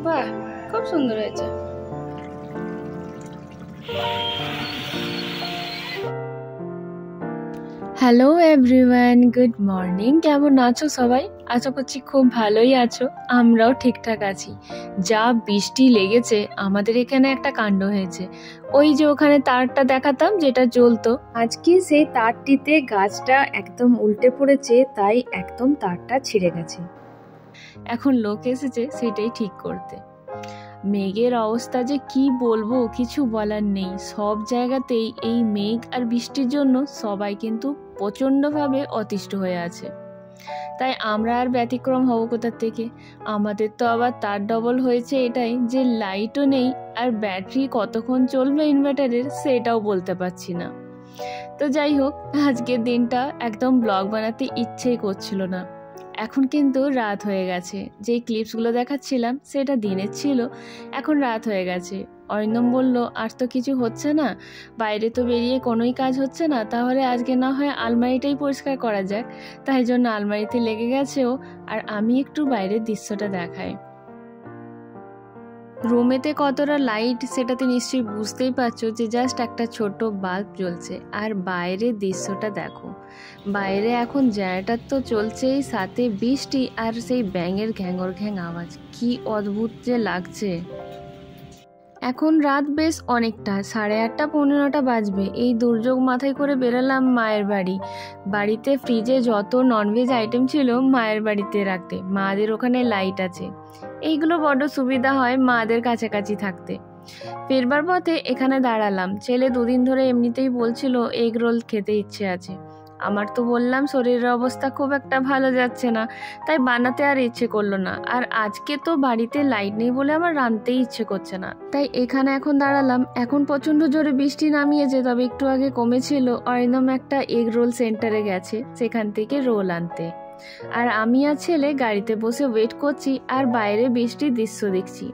বাহ, খুব সুন্দর হয়েছে। Hello everyone, good morning. কেমন আছো সবাই? আশা করছি খুব ভালোই আছো। আমরাও ঠিকঠাক আছি। যা বৃষ্টি লেগেছে, আমাদের এখানে একটা কাণ্ড হয়েছে। ওই যে ওখানে তারটা দেখাতাম যেটা জ্বলতো, আজকে সেই তারটিতে গাছটা একদম উল্টে পড়েছে, তাই একদম তারটা ছিঁড়ে গেছে। এখন লোক এসেছে সেটাই ঠিক করতে। মেঘের অবস্থা যে কি বলবো, কিছু বলার নেই। সব জায়গাতেই এই মেঘ আর বৃষ্টির জন্য সবাই কিন্তু প্রচণ্ডভাবে অতিষ্ঠ হয়ে আছে। তাই আমরা আর ব্যতিক্রম হব কোথা থেকে? আমাদের তো আবার তার ডবল হয়েছে এটাই যে লাইটও নেই, আর ব্যাটারি কতক্ষণ চলবে ইনভার্টারের সেটাও বলতে পারছি না। তো যাই হোক, আজকের দিনটা একদম ব্লগ বানাতে ইচ্ছেই করছিল না। এখন কিন্তু রাত হয়ে গেছে। যেই ক্লিপসগুলো দেখাচ্ছিলাম সেটা দিনের ছিল, এখন রাত হয়ে গেছে। অরিন্দম বলল, আর তো কিছু হচ্ছে না, বাইরে তো বেরিয়ে কোনোই কাজ হচ্ছে না, তাহলে আজকে না হয় আলমারিটাই পরিষ্কার করা যাক। তাই জন্য আলমারিতে লেগে গেছেও, আর আমি একটু বাইরের দৃশ্যটা দেখাই। রুমেতে কতটা লাইট সেটাতে নিশ্চয়ই বুঝতেই পারছো যে জাস্ট একটা ছোট বাল্ব জ্বলছে। আর বাইরের দৃশ্যটা দেখো, বাইরে এখন জেনারেটর তো চলছেই, সাথে বৃষ্টি আর সেই ব্যাঙের ঘ্যাঙর ঘ্যাং আওয়াজ, কি অদ্ভুত যে লাগছে। এখন রাত বেশ অনেকটা, 8:30 পৌনে 9টা বাজবে। এই দুর্যোগ মাথায় করে বেরোলাম মায়ের বাড়ি। বাড়িতে ফ্রিজে যত ননভেজ আইটেম ছিল মায়ের বাড়িতে রাখতে, মাদের ওখানে লাইট আছে। এইগুলো বড্ড সুবিধা হয় মাদের কাছাকাছি থাকতে। ফেরবার পথে এখানে দাঁড়ালাম। ছেলে দুদিন ধরে এমনিতেই বলছিল এগ রোল খেতে ইচ্ছে আছে। আমার তো বললাম শরীরের অবস্থা খুব একটা ভালো যাচ্ছে না, তাই বানাতে আর ইচ্ছে করলো না। আর আজকে তো বাড়িতে লাইট নেই বলে আমার রাঁধতেই ইচ্ছে করছে না, তাই এখানে এখন দাঁড়ালাম। এখন প্রচণ্ড জোরে বৃষ্টি নামিয়েছে, তবে একটু আগে কমেছিল। অরিন্দম একটা এগ রোল সেন্টারে গেছে, সেখান থেকে রোল আনতে। আর আমি আর ছেলে গাড়িতে বসে ওয়েট করছি, আর বাইরে বৃষ্টির দৃশ্য দেখছি।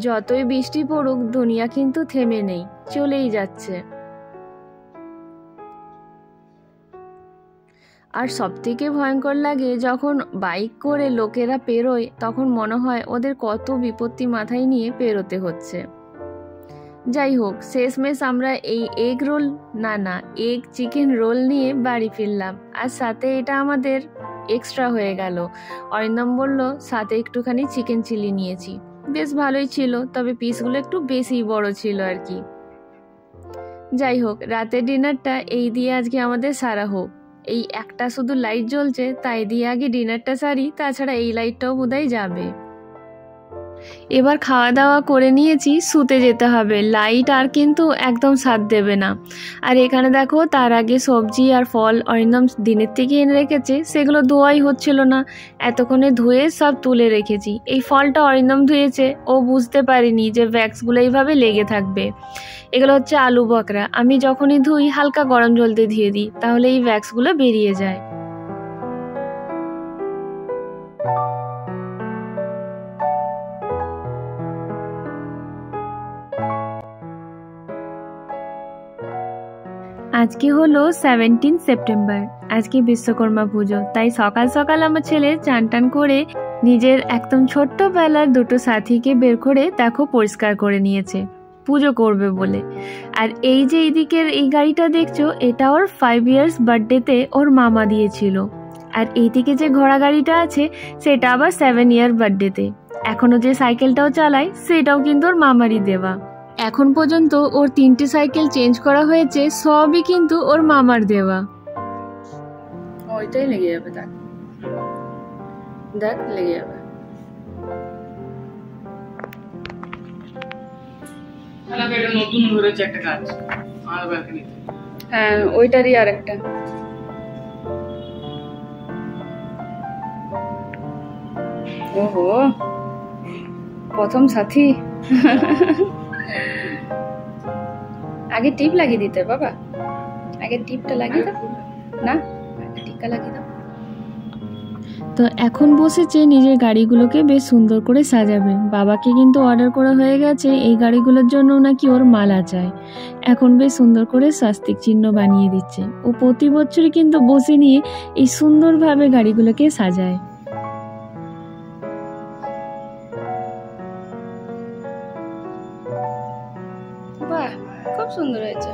যতই বৃষ্টি পড়ুক, দুনিয়া কিন্তু থেমে নেই, চলেই যাচ্ছে। আর সবথেকে ভয়ঙ্কর লাগে যখন বাইক করে লোকেরা পেরোয়, তখন মনে হয় ওদের কত বিপত্তি মাথায় নিয়ে পেরোতে হচ্ছে। যাই হোক, শেষমেশ আমরা এই egg roll egg chicken roll নিয়ে বাড়ি ফিরলাম। আর সাথে এটা আমাদের এক্সট্রা হয়ে গেল। অরিন্দম বলল সাথে একটুখানি চিকেন চিলি নিয়েছি, বেশ ভালোই ছিল, তবে পিসগুলো একটু বেশি বড় ছিল আর কি। যাই হোক, রাতের ডিনারটা এই দিয়ে আজকে আমাদের সারা হোক। এই একটা শুধু লাইট জ্বলছে, তাই দিয়ে আগে ডিনারটা সারি, তাছাড়া এই লাইটটাও বোধহয় যাবে। এবার খাওয়া দাওয়া করে নিয়েছি, শুতে যেতে হবে। লাইট আর কিন্তু একদম সাথ দেবে না। আর এখানে দেখো, তার আগে সবজি আর ফল অরিন্দম দিনের থেকে এনে রেখেছে, সেগুলো ধোয়াই হচ্ছিল না। এতক্ষণে ধুয়ে সব তুলে রেখেছি। এই ফলটা অরিন্দম ধুয়েছে, ও বুঝতে পারিনি যে ভ্যাক্সগুলো এইভাবে লেগে থাকবে। এগুলো হচ্ছে আলু বকরা। আমি যখনই ধুই হালকা গরম জলতে ধুয়ে দিই, তাহলে এই ভ্যাক্সগুলো বেরিয়ে যায়। আজকে হলো 17 সেপ্টেম্বর, আজকে বিশ্বকর্মা পুজো। তাই সকাল সকাল আমার ছেলে চান টান করে নিজের একদম ছোট্টবেলার দুটো সাথীকে বের করে দেখো পরিষ্কার করে নিয়েছে পুজো করবে বলে। আর এই যে এইদিকের এই গাড়িটা দেখছো, এটা ওর 5 ইয়ার্স বার্থডেতে ওর মামা দিয়েছিল। আর এইদিকে যে ঘোড়া গাড়িটা আছে, সেটা আবার 7 ইয়ার বার্থডেতে। এখনো যে সাইকেলটাও চালায়, সেটাও কিন্তু ওর মামারই দেওয়া। এখন পর্যন্ত ওর 3টে সাইকেল চেঞ্জ করা হয়েছে, সবই কিন্তু ওর মামার দেওয়া। ওইটাই লেগে যাবে, দেখ লেগে যাবে। নতুন ধরেছে একটা কাজ, হ্যাঁ, ওইটারই আর একটা। ওহো, প্রথম সাথী। আগে টিপ লাগিয়ে দিতে বাবা, আগে টিপটা লাগিয়ে দাও না, টিপটা লাগিয়ে দাও। তো এখন বসেছে নিজের গাড়িগুলোকে বেশ সুন্দর করে সাজাবে। বাবাকে কিন্তু অর্ডার করা হয়ে গেছে, এই গাড়িগুলোর জন্য নাকি ওর মালা চাই। এখন বেশ সুন্দর করে স্বাস্তিক চিহ্ন বানিয়ে দিচ্ছে। ও প্রতি বছরই কিন্তু বসে নিয়ে এই সুন্দরভাবে গাড়িগুলোকে সাজায়। খুব সুন্দর হয়েছে।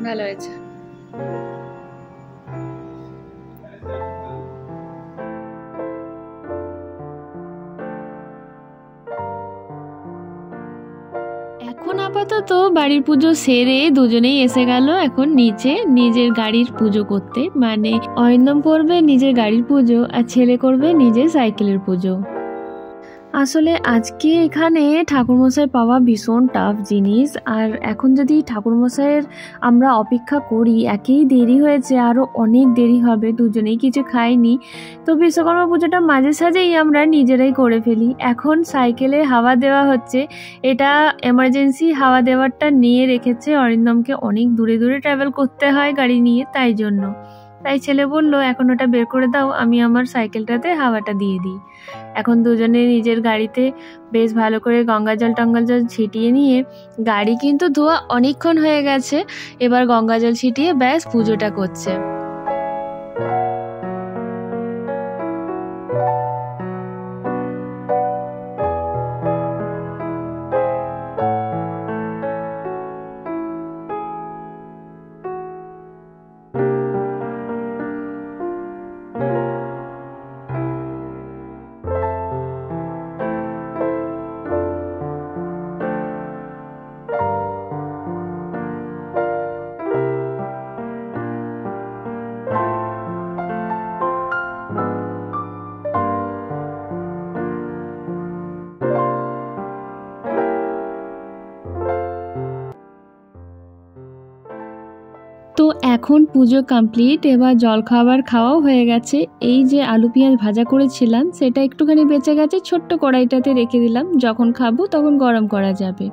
ভালো হয়েছে। এখন আপাতত বাড়ির পুজো সেরে দুজনেই এসে গেল এখন নিচে নিজের গাড়ির পুজো করতে। মানে অরিন্দম করবে নিজের গাড়ির পুজো আর ছেলে করবে নিজের সাইকেলের পুজো। আসলে আজকে এখানে ঠাকুরমশাই পাওয়া ভীষণ টাফ জিনিস। আর এখন যদি ঠাকুরমশাইয়ের আমরা অপেক্ষা করি, একেই দেরি হয়েছে, আরও অনেক দেরি হবে, দুজনেই কিছু খাইনি। তো বিশ্বকর্মা পুজোটা মাঝে সাঝেই আমরা নিজেরাই করে ফেলি। এখন সাইকেলে হাওয়া দেওয়া হচ্ছে, এটা এমার্জেন্সি হাওয়া দেওয়ারটা নিয়ে রেখেছে। অরিন্দমকে অনেক দূরে দূরে ট্রাভেল করতে হয় গাড়ি নিয়ে, তাই জন্য। তাই ছেলে বলল এখন ওটা বের করে দাও, আমি আমার সাইকেলটাতে হাওয়াটা দিয়ে দিই। এখন দুজনে নিজের গাড়িতে বেশ ভালো করে গঙ্গা জল টঙ্গা জল ছিটিয়ে নিয়ে, গাড়ি কিন্তু ধোয়া অনেকক্ষণ হয়ে গেছে, এবার গঙ্গা জল ছিটিয়ে ব্যাস পুজোটা করছে। তো এখন পুজো কমপ্লিট, এবার জলখাবার খাওয়াও হয়ে গেছে। এই যে আলু পেঁয়াজ ভাজা করেছিলাম সেটা একটুখানি বেঁচে গেছে, ছোট্ট কড়াইটাতে রেখে দিলাম, যখন খাবো তখন গরম করা যাবে।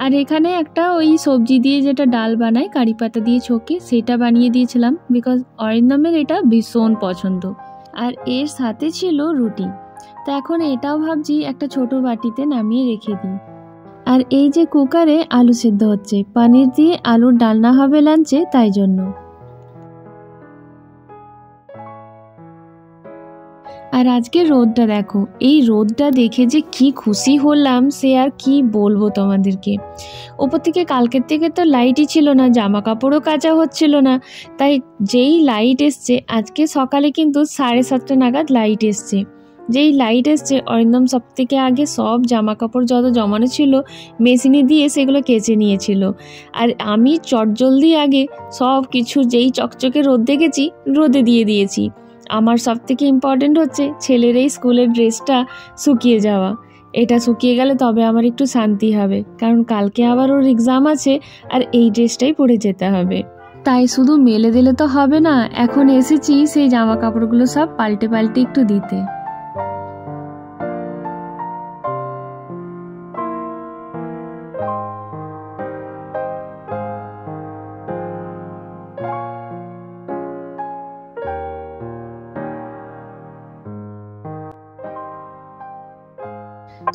আর এখানে একটা ওই সবজি দিয়ে যেটা ডাল বানায় কারি পাতা দিয়ে ছকে, সেটা বানিয়ে দিয়েছিলাম, বিকজ অরিন্দমের এটা ভীষণ পছন্দ। আর এর সাথে ছিল রুটি। তো এখন এটাও ভাবছি একটা ছোট বাটিতে নামিয়ে রেখে দিই। আর এই যে কুকারে আলু সেদ্ধ হচ্ছে, পনির দিয়ে আলুর ডালনা হবে লাঞ্চে, তাই জন্য। আর আজকে রোদটা দেখো, এই রোদটা দেখে যে কি খুশি হলাম সে আর কি বলবো তোমাদেরকে। ওপর থেকে কালকের থেকে তো লাইটই ছিল না, জামা কাপড়ও কাচা হচ্ছিল না, তাই যেই লাইট এসছে আজকে সকালে কিন্তু 7:30 নাগাদ লাইট এসছে। যেই লাইট এসছে অরিন্দম সব থেকে আগে সব জামা কাপড় যত জমানো ছিল মেশিনে দিয়ে সেগুলো কেচে নিয়েছিল। আর আমি চটজলদি আগে সব কিছু যেই চকচকে রোদ দেখেছি রোদে দিয়ে দিয়েছি। আমার সব থেকে ইম্পর্টেন্ট হচ্ছে ছেলের এই স্কুলের ড্রেসটা শুকিয়ে যাওয়া। এটা শুকিয়ে গেলে তবে আমার একটু শান্তি হবে, কারণ কালকে আবার ওর এক্সাম আছে আর এই ড্রেসটাই পরে যেতে হবে। তাই শুধু মেলে দিলে তো হবে না, এখন এসেছি সেই জামা কাপড়গুলো সব পাল্টে পাল্টে একটু দিতে।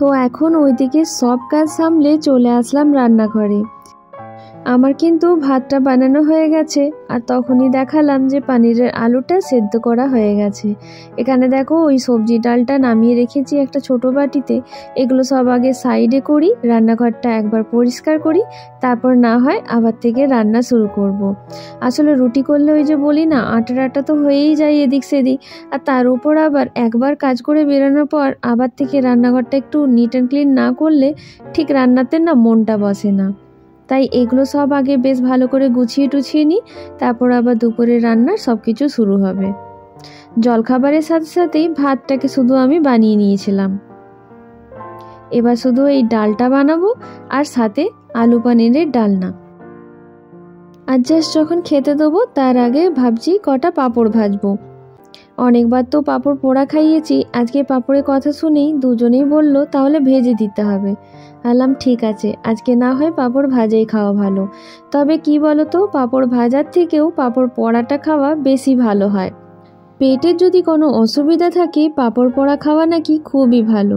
তো এখন ওইদিকে সব কাজ সামলে চলে আসলাম রান্নাঘরে। আমার কিন্তু ভাতটা বানানো হয়ে গেছে, আর তখনই দেখালাম যে পনিরের আলুটা সেদ্ধ করা হয়ে গেছে। এখানে দেখো ওই সবজি ডালটা নামিয়ে রেখেছি একটা ছোট বাটিতে। এগুলো সব আগে সাইডে করি, রান্নাঘরটা একবার পরিষ্কার করি, তারপর না হয় আবার থেকে রান্না শুরু করব। আসলে রুটি করলে ওই যে বলি না, আটা তো হয়েই যায় এদিক সেদিক, আর তার উপর আবার একবার কাজ করে বেরোনোর পর আবার থেকে রান্নাঘরটা একটু নিট অ্যান্ড ক্লিন না করলে ঠিক রান্নাতে না মনটা বসে না। তাই এগুলো সব আগে বেশ ভালো করে গুছিয়ে টুছিয়ে নিই, তারপর আবার দুপুরে রান্নার সব কিছু শুরু হবে। জলখাবারের সাথে সাথেই ভাতটাকে শুধু আমি বানিয়ে নিয়েছিলাম। এবার শুধু এই ডালটা বানাবো আর সাথে আলু পনিরের ডালনা। আর জাস্ট যখন খেতে দেবো তার আগে ভাবছি কটা পাঁপড় ভাজবো। অনেকবার তো পাঁপড় পোড়া খাইয়েছি, আজকে পাঁপড়ের কথা শুনেই দুজনেই বলল তাহলে ভেজে দিতে হবে। বললাম ঠিক আছে, আজকে না হয় পাঁপড় ভাজাই খাওয়া ভালো। তবে কি বলো তো, পাঁপড় ভাজার থেকেও পাঁপড় পোড়াটা খাওয়া বেশি ভালো হয়। পেটের যদি কোনো অসুবিধা থাকে পাঁপড় পোড়া খাওয়া নাকি খুবই ভালো।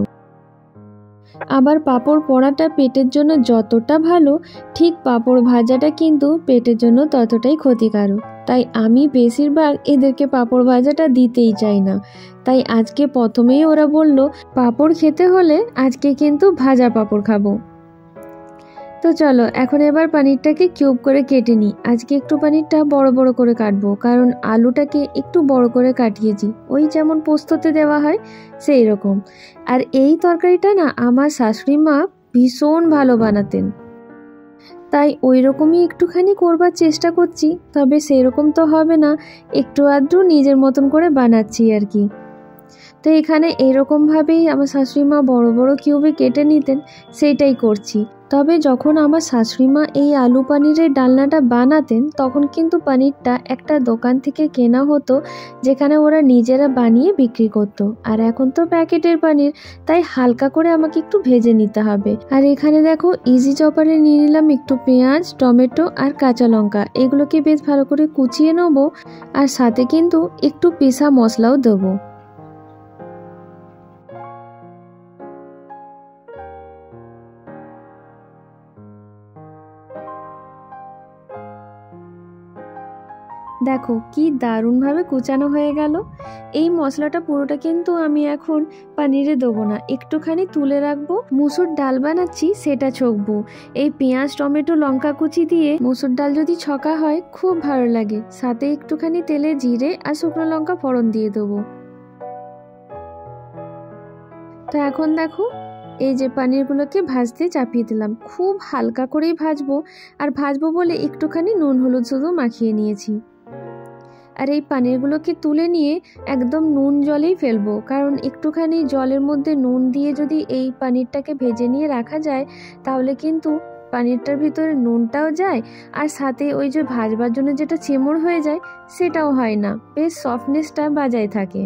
আবার পাঁপড় পোড়াটা পেটের জন্য যতটা ভালো, ঠিক পাঁপড় ভাজাটা কিন্তু পেটের জন্য ততটাই ক্ষতিকারক। তাই আমি বেশিরভাগ এদেরকে পাঁপড় ভাজাটা দিতেই চাই না। তাই আজকে প্রথমেই ওরা বলল পাঁপড় খেতে হলে আজকে কিন্তু ভাজা পাঁপড় খাবো। তো চলো এখন এবার পনিরটাকে কিউব করে কেটে নিই। আজকে একটু পনিরটা বড় বড় করে কাটবো, কারণ আলুটাকে একটু বড় করে কাটিয়েছি, ওই যেমন পোস্ততে দেওয়া হয় সেই রকম। আর এই তরকারিটা না আমার শাশুড়ি মা ভীষণ ভালো বানাতেন, তাই ওই রকমই একটুখানি করবার চেষ্টা করছি। তবে সেই রকম তো হবে না, একটু আধটু নিজের মতন করে বানাচ্ছি আর কি। তো এখানে এরকমভাবেই আমার শাশুড়ি মা বড় বড় কিউবে কেটে নিতেন, সেইটাই করছি। তবে যখন আমার শাশুড়ি মা এই আলু পনিরের ডালনাটা বানাতেন তখন কিন্তু পনিরটা একটা দোকান থেকে কেনা হতো, যেখানে ওরা নিজেরা বানিয়ে বিক্রি করতো। আর এখন তো প্যাকেটের পনির, তাই হালকা করে আমাকে একটু ভেজে নিতে হবে। আর এখানে দেখো ইজি চপারে নিয়ে নিলাম একটু পেঁয়াজ, টমেটো আর কাঁচা লঙ্কা, এগুলোকে বেশ ভালো করে কুচিয়ে নেবো। আর সাথে কিন্তু একটু পিসা মশলাও দেবো। দেখো কি দারুণভাবে কুচানো হয়ে গেল। এই মশলাটা পুরোটা কিন্তু আমি এখন পনিরে দেবো না, একটুখানি তুলে রাখবো। মুসুর ডাল বানাচ্ছি সেটা ছকবো। এই পেঁয়াজ, টমেটো, লঙ্কা কুচি দিয়ে মুসুর ডাল যদি ছকা হয় খুব ভালো লাগে। সাথে একটুখানি তেলে জিরে আর শুকনো লঙ্কা ফোড়ন দিয়ে দেবো। তো এখন দেখো এই যে পনিরগুলোকে ভাজতে চাপিয়ে দিলাম, খুব হালকা করেই ভাজবো। আর ভাজবো বলে একটুখানি নুন হলুদ শুধু মাখিয়ে নিয়েছি। আর এই পনিরগুলোকে তুলে নিয়ে একদম নুন জলেই ফেলবো, কারণ একটুখানি জলের মধ্যে নুন দিয়ে যদি এই পনিরটাকে ভেজে নিয়ে রাখা যায় তাহলে কিন্তু পনিরটার ভিতরে নুনটাও যায়, আর সাথে ওই যে ভাজবার জন্য যেটা চেমড় হয়ে যায় সেটাও হয় না, বেশ সফটনেসটা বজায় থাকে।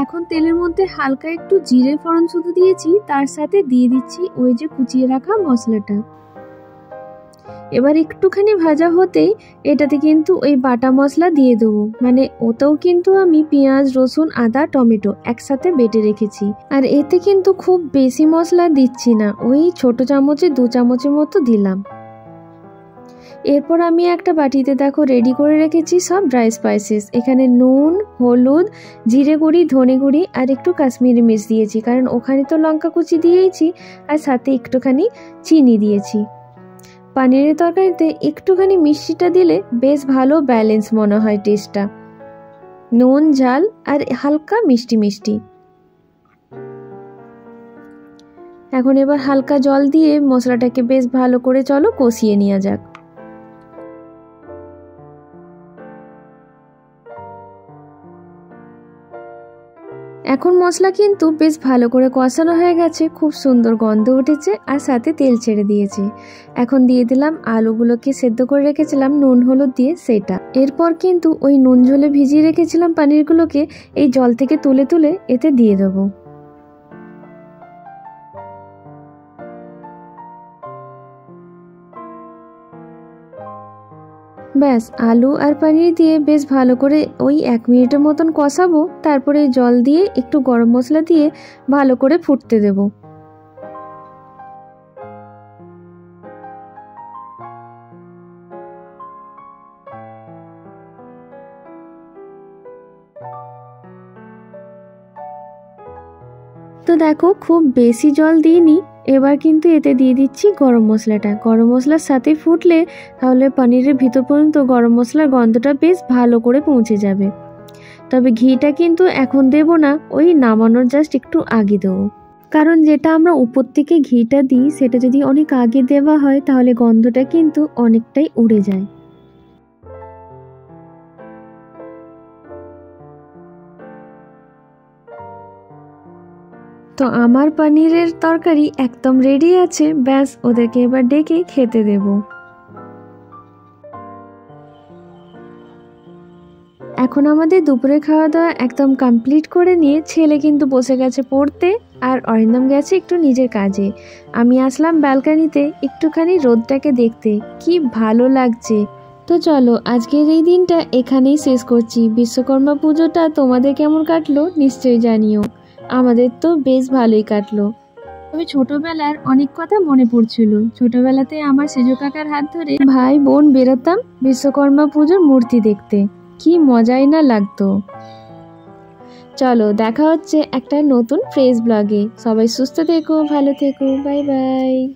এখন তেলের মধ্যে হালকা একটু জিরে ফোড়ন শুধু দিয়েছি, তার সাথে দিয়ে দিচ্ছি ওই যে কুচিয়ে রাখা মশলাটা। এবার একটুখানি ভাজা হতেই এটাতে কিন্তু ওই বাটা মশলা দিয়ে দেবো, মানে ওতেও কিন্তু আমি পেঁয়াজ, রসুন, আদা, টমেটো একসাথে বেটে রেখেছি। আর এতে কিন্তু খুব বেশি মশলা দিচ্ছি না, ওই ছোট চামচে 2 চামচের মতো দিলাম। এরপর আমি একটা বাটিতে দেখো রেডি করে রেখেছি সব ড্রাই স্পাইসেস। এখানে নুন, হলুদ, জিরে গুঁড়ি, ধনে গুঁড়ি আর একটু কাশ্মীরি মির্চ দিয়েছি, কারণ ওখানে তো লঙ্কা কুচি দিয়েছি। আর সাথে একটুখানি চিনি দিয়েছি। পনিরের তরকারিতে একটুখানি মিষ্টিটা দিলে বেশ ভালো ব্যালেন্স মনে হয় টেস্টটা, নুন, ঝাল আর হালকা মিষ্টি মিষ্টি। এখন এবার হালকা জল দিয়ে মশলাটাকে বেশ ভালো করে চলো কষিয়ে নেওয়া যাক। এখন মশলা কিন্তু বেশ ভালো করে কষানো হয়ে গেছে, খুব সুন্দর গন্ধ উঠেছে আর সাথে তেল ছেড়ে দিয়েছে। এখন দিয়ে দিলাম আলুগুলোকে সেদ্ধ করে রেখেছিলাম নুন হলুদ দিয়ে সেটা। এরপর কিন্তু ওই নুন ঝোলে ভিজিয়ে রেখেছিলাম পনিরগুলোকে এই জল থেকে তুলে তুলে এতে দিয়ে দেবো। ব্যাস আলু আর পনির দিয়ে বেশ ভালো করে ওই 1 মিনিটের মতন কষাবো। তারপরে জল দিয়ে একটু গরম মশলা দিয়ে ভালো করে ফুটতে দেব। তো দেখো খুব বেশি জল দিইনি। এবার কিন্তু এতে দিয়ে দিচ্ছি গরম মশলাটা। গরম মশলার সাথে ফুটলে তাহলে পনিরের ভিতর পর্যন্ত গরম মশলার গন্ধটা বেশ ভালো করে পৌঁছে যাবে। তবে ঘিটা কিন্তু এখন দেব না, ওই নামানোর জাস্ট একটু আগে দেবো, কারণ যেটা আমরা উপর থেকে ঘিটা দিই সেটা যদি অনেক আগে দেওয়া হয় তাহলে গন্ধটা কিন্তু অনেকটাই উড়ে যায়। তো আমার পনিরের তরকারি একদম রেডি আছে, ব্যাস ওদেরকে এবার ডেকে খেতে দেব। এখন আমাদের দুপুরে খাওয়া দাওয়া একদম কমপ্লিট করে নিয়ে ছেলে কিন্তু বসে গেছে পড়তে, আর অরিন্দম গেছে একটু নিজের কাজে। আমি আসলাম ব্যালকানিতে একটুখানি রোদটাকে দেখতে, কি ভালো লাগছে। তো চলো আজকের এই দিনটা এখানেই শেষ করছি। বিশ্বকর্মা পুজোটা তোমাদের কেমন কাটলো নিশ্চয়ই জানিও। আমাদের তো বেশ ভালোই কাটলো। তবে ছোটবেলার অনেক কথা মনে পড়ছিল। ছোটবেলাতে আমার সেজো কাকার হাত ধরে ভাই বোন বেরোতাম বিশ্বকর্মা পুজোর মূর্তি দেখতে, কি মজাই না লাগতো। চলো দেখা হচ্ছে একটা নতুন ফ্রেশ ব্লগে। সবাই সুস্থ থেকো, ভালো থেকো, বাই বাই।